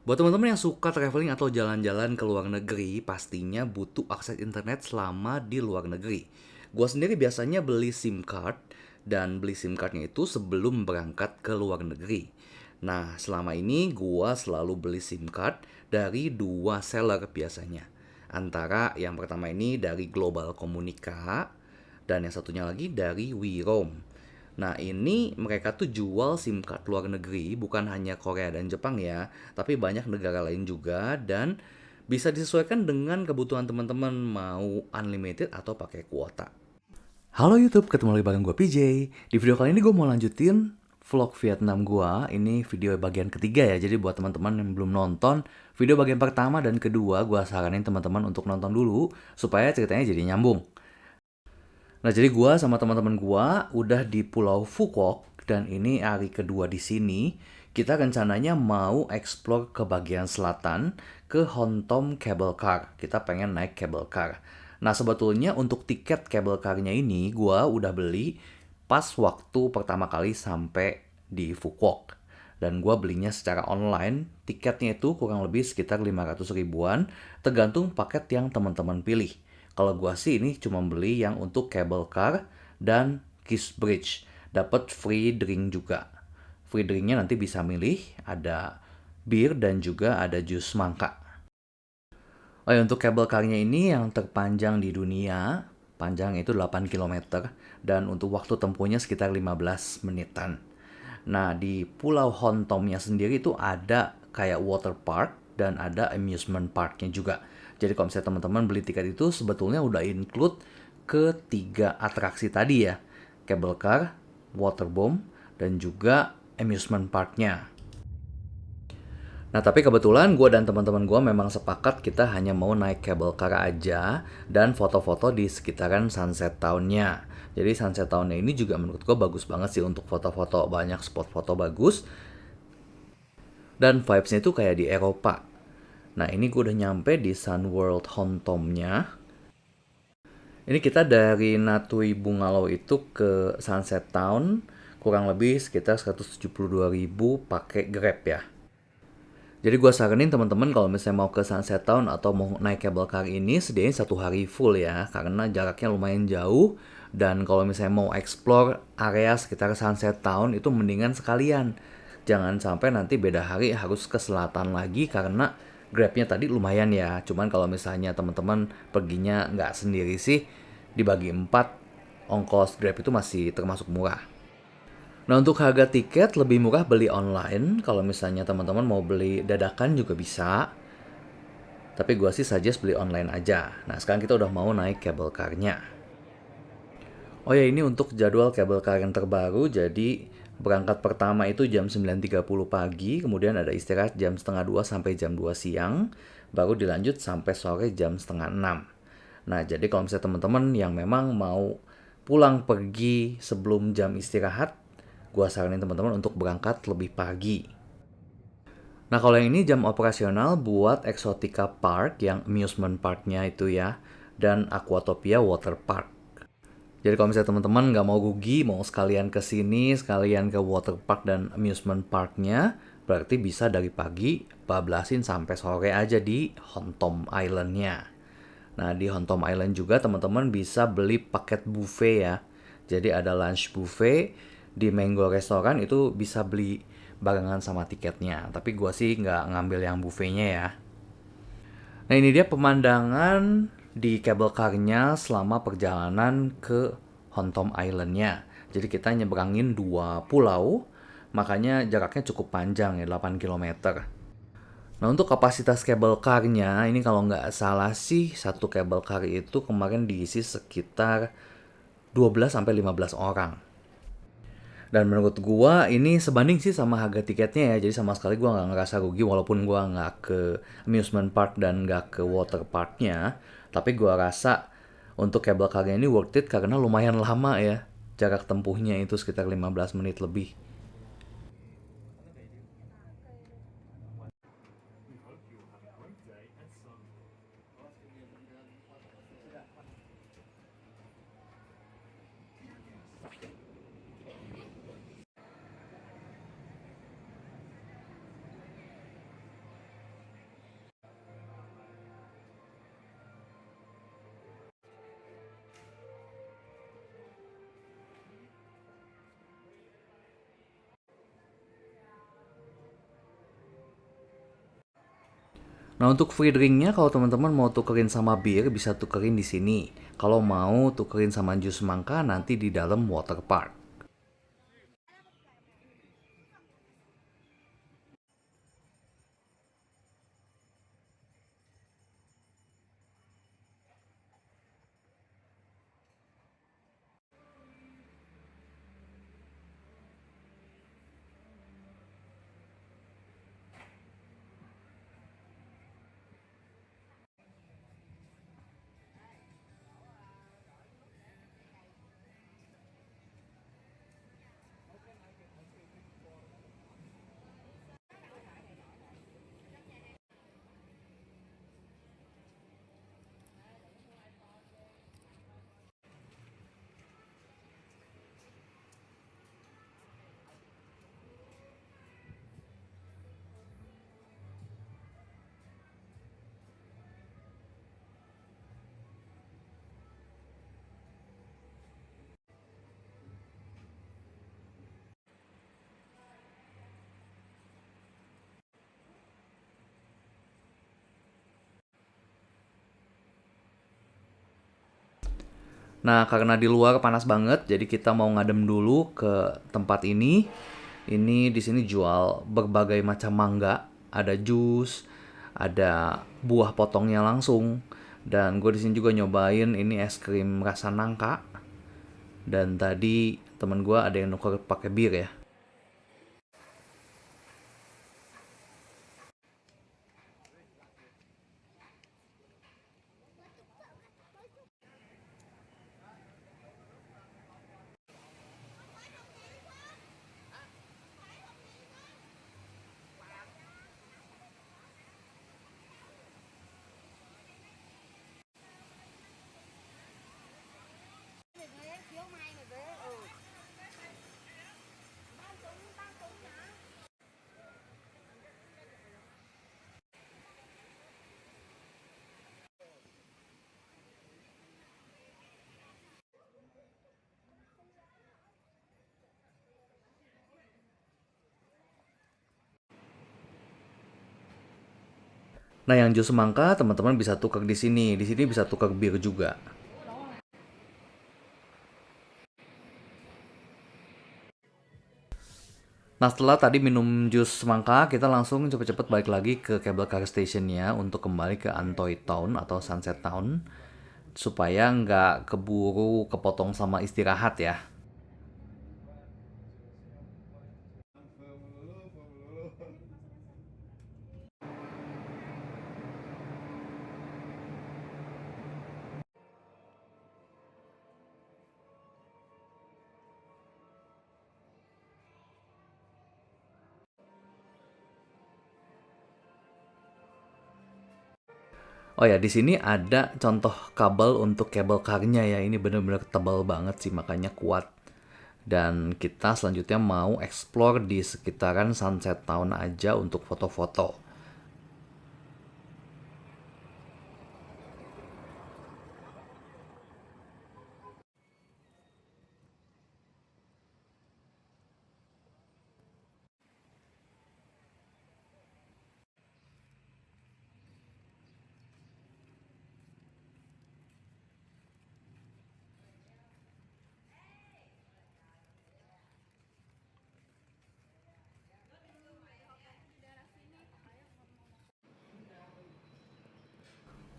Buat teman-teman yang suka traveling atau jalan-jalan ke luar negeri, pastinya butuh akses internet selama di luar negeri. Gua sendiri biasanya beli SIM card dan beli SIM cardnya itu sebelum berangkat ke luar negeri. Nah, selama ini gua selalu beli SIM card dari dua seller biasanya. Antara yang pertama ini dari Global Komunika dan yang satunya lagi dari WeRoam. Nah, ini mereka tuh jual SIM card luar negeri, bukan hanya Korea dan Jepang ya, tapi banyak negara lain juga dan bisa disesuaikan dengan kebutuhan teman-teman mau unlimited atau pakai kuota. Halo YouTube, ketemu lagi bareng gue PJ. Di video kali ini gue mau lanjutin vlog Vietnam gue. Ini video bagian ketiga ya, jadi buat teman-teman yang belum nonton video bagian pertama dan kedua, gue saranin teman-teman untuk nonton dulu supaya ceritanya jadi nyambung. Nah, jadi gua sama teman-teman gua udah di Pulau Phuoc dan ini hari kedua di sini. Kita rencananya mau explore ke bagian selatan ke Hontom Cable Car. Kita pengen naik cable car. Nah, sebetulnya untuk tiket cable car-nya ini gua udah beli pas waktu pertama kali sampai di Phuoc. Dan gua belinya secara online, tiketnya itu kurang lebih sekitar 500 ribuan, tergantung paket yang teman-teman pilih. Kalau gua sih ini cuma beli yang untuk cable car dan Kiss Bridge. Dapat free drink juga. Free drinknya nanti bisa milih, ada bir dan juga ada jus mangga. Oh ya, untuk cable car-nya ini yang terpanjang di dunia, panjang itu 8 kilometer dan untuk waktu tempuhnya sekitar 15 menitan. Nah, di Pulau Hontomnya sendiri itu ada kayak water park dan ada amusement parknya juga. Jadi kalau misalnya teman-teman beli tiket itu sebetulnya udah include ketiga atraksi tadi ya. Cable car, water bomb, dan juga amusement parknya. Nah, tapi kebetulan gue dan teman-teman gue memang sepakat kita hanya mau naik cable car aja dan foto-foto di sekitaran Sunset Town-nya. Jadi Sunset Town-nya ini juga menurut gue bagus banget sih untuk foto-foto, banyak spot foto bagus dan vibes-nya itu kayak di Eropa. Nah, ini gue udah nyampe di Sun World Hontom-nya. Ini kita dari Natui Bungalow itu ke Sunset Town kurang lebih sekitar 172.000 pakai Grab ya. Jadi gue saranin teman-teman kalau misalnya mau ke Sunset Town atau mau naik cable car ini sediain satu hari full ya, karena jaraknya lumayan jauh dan kalau misalnya mau explore area sekitar Sunset Town itu mendingan sekalian. Jangan sampai nanti beda hari harus ke selatan lagi karena Grabnya tadi lumayan ya. Cuman kalau misalnya teman-teman perginya nggak sendiri sih, dibagi 4 ongkos Grab itu masih termasuk murah. Nah, untuk harga tiket lebih murah beli online. Kalau misalnya teman-teman mau beli dadakan juga bisa. Tapi gue sih suggest beli online aja. Nah, sekarang kita udah mau naik cable car-nya. Oh ya, ini untuk jadwal cable car yang terbaru. Jadi, berangkat pertama itu jam 9.30 pagi. Kemudian ada istirahat jam setengah 2 sampai jam 2 siang. Baru dilanjut sampai sore jam setengah 6. Nah, jadi kalau misalnya teman-teman yang memang mau pulang pergi sebelum jam istirahat, gua saranin teman-teman untuk berangkat lebih pagi. Nah, kalau yang ini jam operasional buat Exotica Park yang amusement parknya itu ya, dan Aquatopia Water Park. Jadi kalau misalnya teman-teman nggak mau rugi, mau sekalian ke sini, sekalian ke water park dan amusement parknya, berarti bisa dari pagi bablasin sampai sore aja di Hontom Island-nya. Nah, di Hontom Island juga teman-teman bisa beli paket buffet ya. Jadi ada lunch buffet di Mango Restoran itu bisa beli barengan sama tiketnya. Tapi gua sih nggak ngambil yang buffetnya ya. Nah, ini dia pemandangan di cable car-nya selama perjalanan ke Hontom Island-nya. Jadi kita nyeberangin dua pulau, makanya jaraknya cukup panjang ya, 8 kilometer. Nah, untuk kapasitas cable car-nya, ini kalau nggak salah sih, satu cable car itu kemarin diisi sekitar 12 sampai 15 orang. Dan menurut gua ini sebanding sih sama harga tiketnya ya, jadi sama sekali gua nggak ngerasa rugi walaupun gua nggak ke amusement park dan nggak ke water parknya. Tapi gua rasa untuk cable car-nya ini worth it karena lumayan lama ya. Jarak tempuhnya itu sekitar 15 menit lebih. Nah, untuk free drinknya kalau teman-teman mau tukerin sama bir bisa tukerin di sini. Kalau mau tukerin sama jus semangka nanti di dalam water park. Nah, karena di luar panas banget, jadi kita mau ngadem dulu ke tempat ini. Ini di sini jual berbagai macam mangga, ada jus, ada buah potongnya langsung. Dan gue di sini juga nyobain ini es krim rasa nangka. Dan tadi temen gue ada yang nuker pakai bir ya. Nah, yang jus semangka teman-teman bisa tukar di sini. Di sini bisa tukar bir juga. Nah, setelah tadi minum jus semangka, kita langsung cepet-cepet balik lagi ke cable car stationnya untuk kembali ke Antoy Town atau Sunset Town supaya nggak keburu kepotong sama istirahat ya. Oh ya, di sini ada contoh kabel untuk cable car-nya ya. Ini bener-bener tebal banget sih, makanya kuat. Dan kita selanjutnya mau explore di sekitaran Sunset Town aja untuk foto-foto.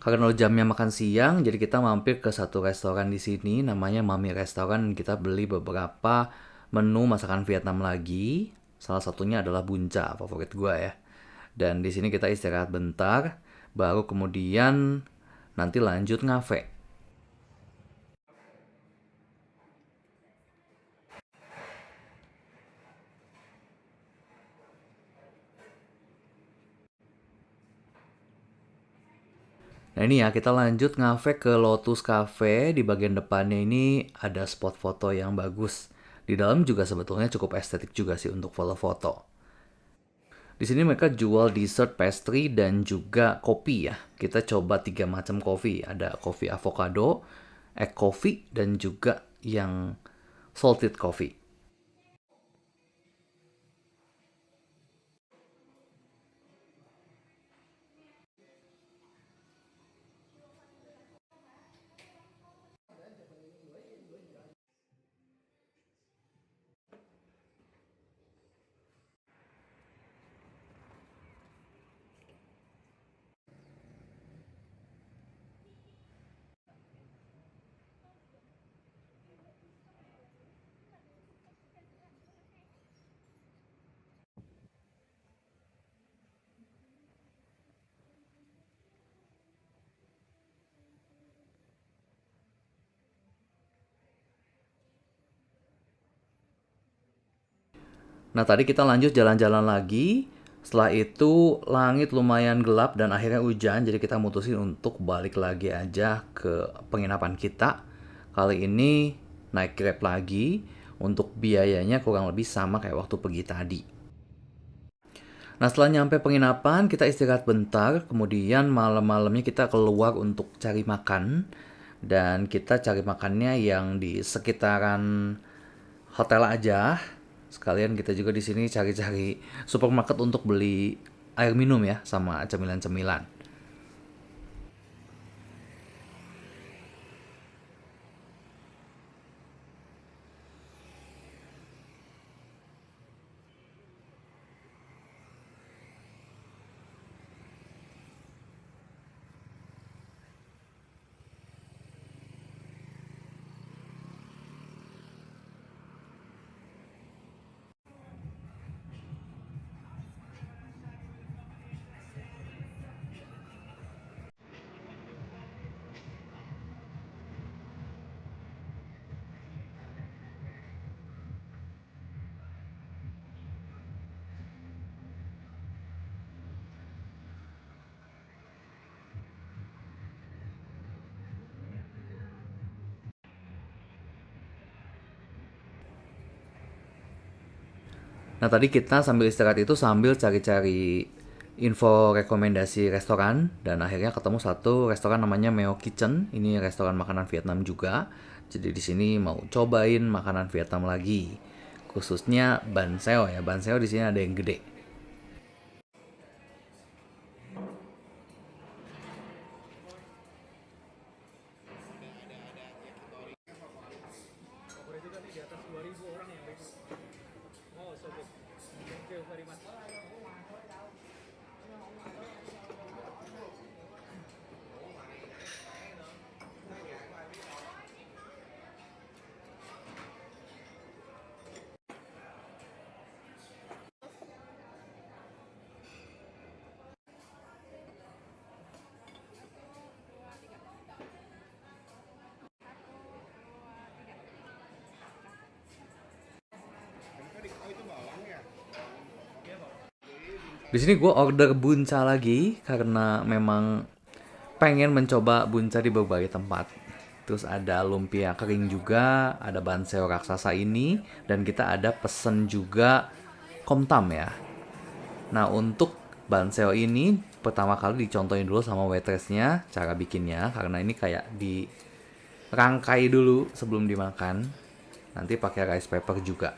Karena jamnya makan siang, jadi kita mampir ke satu restoran di sini, namanya Mami Restoran. Kita beli beberapa menu masakan Vietnam lagi. Salah satunya adalah bunca, favorit gua ya. Dan di sini kita istirahat bentar, baru kemudian nanti lanjut ngafe. Nah ini ya, kita lanjut ngafe ke Lotus Cafe. Di bagian depannya ini ada spot foto yang bagus. Di dalam juga sebetulnya cukup estetik juga sih untuk foto-foto. Di sini mereka jual dessert, pastry, dan juga kopi ya. Kita coba 3 macam kopi. Ada kopi avocado, egg coffee, dan juga yang salted coffee. Nah, tadi kita lanjut jalan-jalan lagi. Setelah itu langit lumayan gelap dan akhirnya hujan, jadi kita mutusin untuk balik lagi aja ke penginapan kita. Kali ini naik Grab lagi, untuk biayanya kurang lebih sama kayak waktu pergi tadi. Nah, setelah nyampe penginapan, kita istirahat bentar, kemudian malam-malamnya kita keluar untuk cari makan. Dan kita cari makannya yang di sekitaran hotel aja. Sekalian kita juga di sini cari-cari supermarket untuk beli air minum ya, sama cemilan-cemilan. Nah, tadi kita sambil istirahat itu sambil cari-cari info rekomendasi restoran dan akhirnya ketemu satu restoran namanya Meo Kitchen. Ini restoran makanan Vietnam juga. Jadi di sini mau cobain makanan Vietnam lagi. Khususnya ban seo ya. Ban seo di sini ada yang gede. Di sini gue order bunca lagi karena memang pengen mencoba bunca di berbagai tempat. Terus ada lumpia kering juga, ada banseo raksasa ini, dan kita ada pesen juga komtam ya. Nah, untuk banseo ini pertama kali dicontohin dulu sama waitressnya cara bikinnya, karena ini kayak dirangkai dulu sebelum dimakan. Nanti pakai rice paper juga.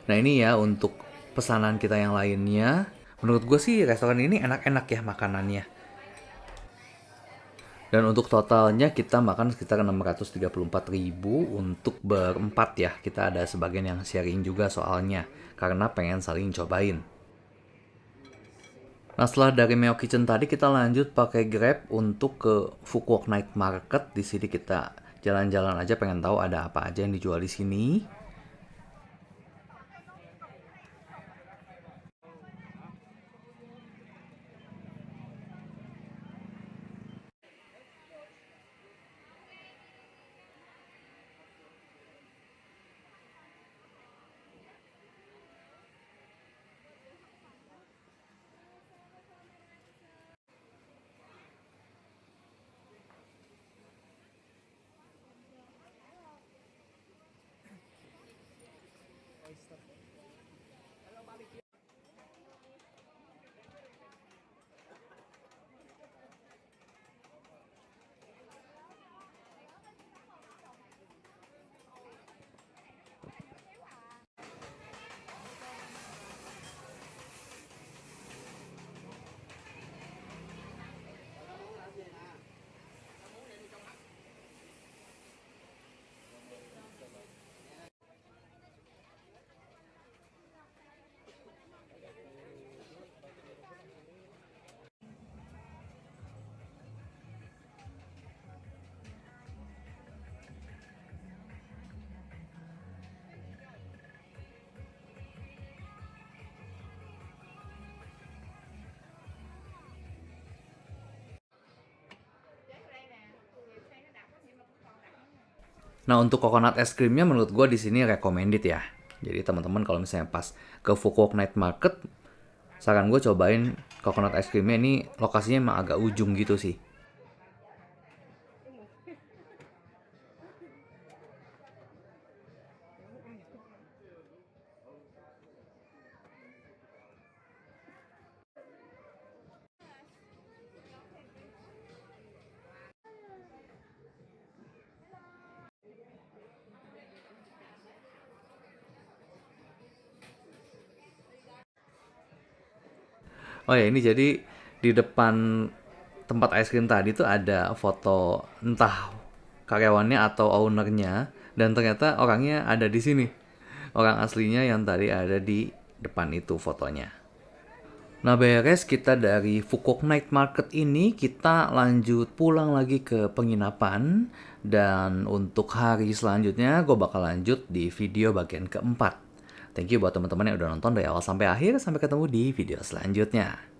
Nah ini ya untuk pesanan kita yang lainnya. Menurut gue sih restoran ini enak-enak ya makanannya. Dan untuk totalnya kita makan sekitar 634.000 untuk berempat ya. Kita ada sebagian yang sharing juga soalnya. Karena pengen saling cobain. Nah setelah dari Meo Kitchen tadi kita lanjut pakai Grab untuk ke Fukuoka Night Market. Di sini kita jalan-jalan aja pengen tahu ada apa aja yang dijual di sini. Nah untuk coconut es krimnya menurut gue di sini recommended ya. Jadi teman-teman kalau misalnya pas ke Fukuoka Night Market, saran gue cobain coconut es krimnya ini lokasinya emang agak ujung gitu sih. Oh ya ini jadi di depan tempat es krim tadi tuh ada foto entah karyawannya atau ownernya dan ternyata orangnya ada di sini. Orang aslinya yang tadi ada di depan itu fotonya. Nah beres kita dari Fukuoka Night Market ini kita lanjut pulang lagi ke penginapan. Dan untuk hari selanjutnya gue bakal lanjut di video bagian keempat. Thank you buat teman-teman yang udah nonton dari awal sampai akhir. Sampai ketemu di video selanjutnya.